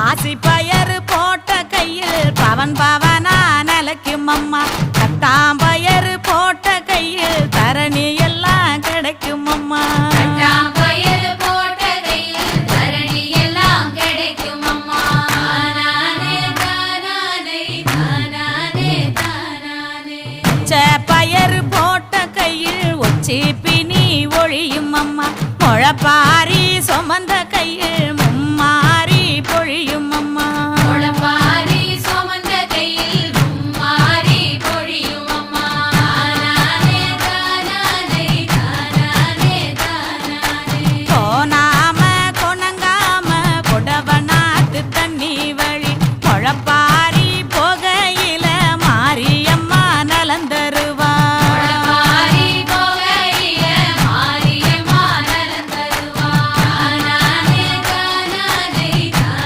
பாசி பயறு போட்ட கையில் பவன் பவனா நிலைக்கும் அம்மா. கட்டாம்பயறு போட்ட கையில் தரணி எல்லாம் கிடைக்கும் அம்மா. பயறு போட்ட கையில் ஒச்சி பிணி ஒழியும் அம்மா. முழப்பாரி சுமந்த கையில்